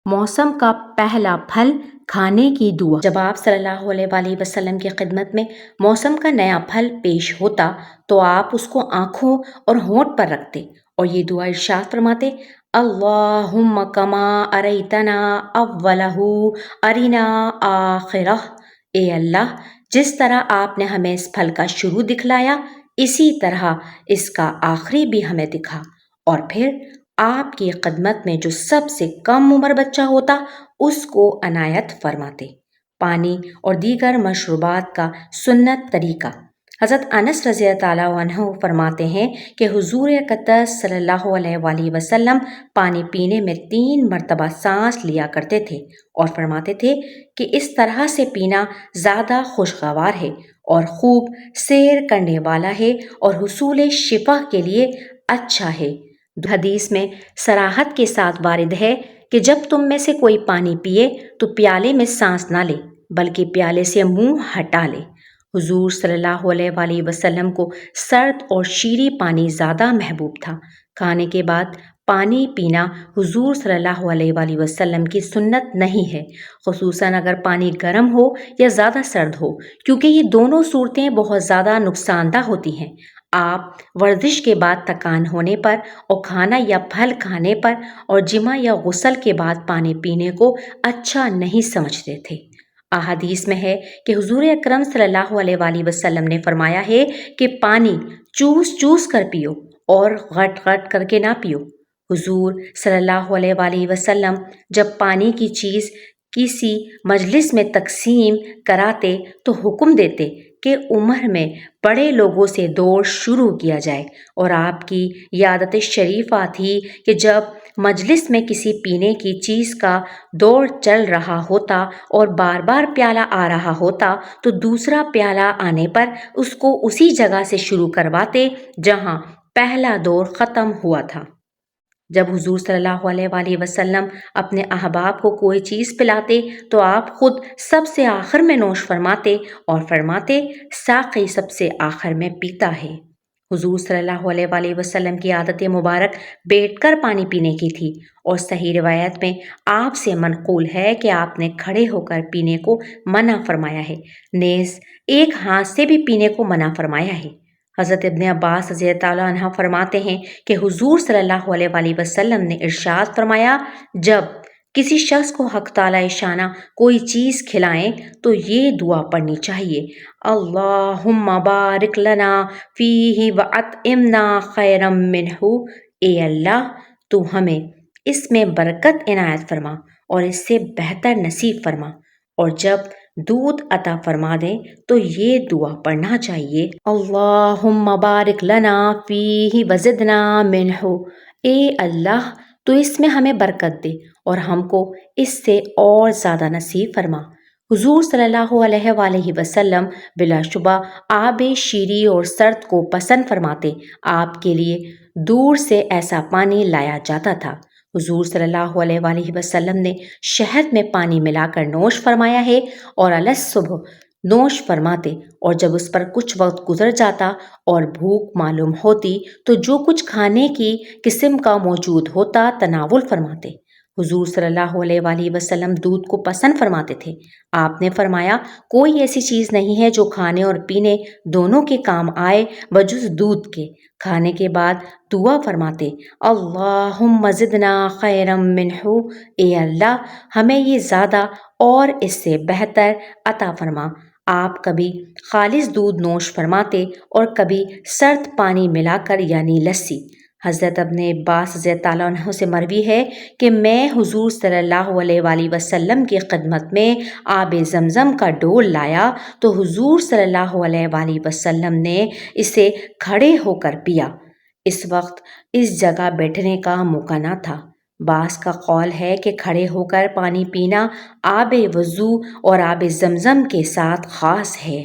موسم کا پہلا پھل کھانے کی دعا۔ جب آپ صلی اللہ علیہ وآلہ وسلم کی خدمت میں موسم کا نیا پھل پیش ہوتا تو آپ اس کو آنکھوں اور ہونٹ پر رکھتے اور یہ دعا ارشاد فرماتے: اللہم کما اریتنا اولہ ارنا آخرہ۔ اے اللہ، جس طرح آپ نے ہمیں اس پھل کا شروع دکھلایا، اسی طرح اس کا آخری بھی ہمیں دکھا۔ اور پھر آپ کی خدمت میں جو سب سے کم عمر بچہ ہوتا اس کو عنایت فرماتے۔ پانی اور دیگر مشروبات کا سنت طریقہ۔ حضرت انس رضی اللہ عنہ فرماتے ہیں کہ حضور اقدس صلی اللہ علیہ وآلہ وسلم پانی پینے میں 3 مرتبہ سانس لیا کرتے تھے اور فرماتے تھے کہ اس طرح سے پینا زیادہ خوشگوار ہے اور خوب سیر کرنے والا ہے اور حصول شفا کے لیے اچھا ہے۔ حدیث میں صراحت کے ساتھ وارد ہے کہ جب تم میں سے کوئی پانی پیے تو پیالے میں سانس نہ لے بلکہ پیالے سے منہ ہٹا لے۔ حضور صلی اللہ علیہ وآلہ وسلم کو سرد اور شیریں پانی زیادہ محبوب تھا۔ کھانے کے بعد پانی پینا حضور صلی اللہ علیہ وآلہ وسلم کی سنت نہیں ہے، خصوصاً اگر پانی گرم ہو یا زیادہ سرد ہو، کیونکہ یہ دونوں صورتیں بہت زیادہ نقصان دہ ہوتی ہیں۔ آپ ورزش کے بعد تھکان ہونے پر اور کھانا یا پھل کھانے پر اور جماع یا غسل کے بعد پانی پینے کو اچھا نہیں سمجھتے تھے۔ احادیث میں ہے کہ حضور اکرم صلی اللہ علیہ وآلہ وسلم نے فرمایا ہے کہ پانی چوس چوس کر پیو اور غٹ غٹ کر کے نہ پیو۔ حضور صلی اللہ علیہ وآلہ وسلم جب پانی کی چیز کسی مجلس میں تقسیم کراتے تو حکم دیتے کہ عمر میں بڑے لوگوں سے دوڑ شروع کیا جائے، اور آپ کی یہ عادت شریفہ تھی کہ جب مجلس میں کسی پینے کی چیز کا دور چل رہا ہوتا اور بار بار پیالہ آ رہا ہوتا تو دوسرا پیالہ آنے پر اس کو اسی جگہ سے شروع کرواتے جہاں پہلا دور ختم ہوا تھا۔ جب حضور صلی اللہ علیہ وآلہ وسلم اپنے احباب کو کوئی چیز پلاتے تو آپ خود سب سے آخر میں نوش فرماتے اور فرماتے: ساقی سب سے آخر میں پیتا ہے۔ حضور صلی اللہ علیہ وآلہ وسلم کی عادت مبارک بیٹھ کر پانی پینے کی تھی، اور صحیح روایت میں آپ سے منقول ہے کہ آپ نے کھڑے ہو کر پینے کو منع فرمایا ہے، نیز ایک ہاتھ سے بھی پینے کو منع فرمایا ہے۔ حضرت ابن عباس رضی اللہ عنہ فرماتے ہیں کہ حضور صلی اللہ علیہ وآلہ وسلم نے ارشاد فرمایا: جب کسی شخص کو حق تعالی شانہ کوئی چیز کھلائیں تو یہ دعا پڑھنی چاہیے: اللہم بارک لنا فیہ واطعمنا خیرا منہ۔ اے اللہ، تو ہمیں اس میں برکت عنایت فرما اور اس سے بہتر نصیب فرما۔ اور جب دودھ عطا فرما دیں تو یہ دعا پڑھنا چاہیے: اللہم بارک لنا فیہ وزدنا منہ۔ اے اللہ، تو اس میں ہمیں برکت دے اور ہم کو اس سے اور زیادہ نصیب فرما۔ حضور صلی اللہ علیہ وآلہ وسلم بلا شبہ آب شیریں اور سرد کو پسند فرماتے۔ آپ کے لیے دور سے ایسا پانی لایا جاتا تھا۔ حضور صلی اللہ علیہ وآلہ وسلم نے شہد میں پانی ملا کر نوش فرمایا ہے اور الصبح نوش فرماتے، اور جب اس پر کچھ وقت گزر جاتا اور بھوک معلوم ہوتی تو جو کچھ کھانے کی قسم کا موجود ہوتا تناول فرماتے۔ حضور صلی اللہ علیہ وآلہ وسلم دودھ کو پسند فرماتے تھے۔ آپ نے فرمایا: کوئی ایسی چیز نہیں ہے جو کھانے اور پینے دونوں کے کام آئے بجز دودھ کے۔ کھانے کے بعد دعا فرماتے: اللہم زدنا خیرا منہ۔ اے اللہ، ہمیں یہ زیادہ اور اس سے بہتر عطا فرما۔ آپ کبھی خالص دودھ نوش فرماتے اور کبھی سرد پانی ملا کر یعنی لسی۔ حضرت ابن عباس رضی اللہ عنہ سے مروی ہے کہ میں حضور صلی اللہ علیہ وآلہ وسلم کی خدمت میں آب زمزم کا ڈول لایا تو حضور صلی اللہ علیہ وآلہ وسلم نے اسے کھڑے ہو کر پیا۔ اس وقت اس جگہ بیٹھنے کا موقع نہ تھا۔ بعض کا قول ہے کہ کھڑے ہو کر پانی پینا آب وضو اور آب زمزم کے ساتھ خاص ہے۔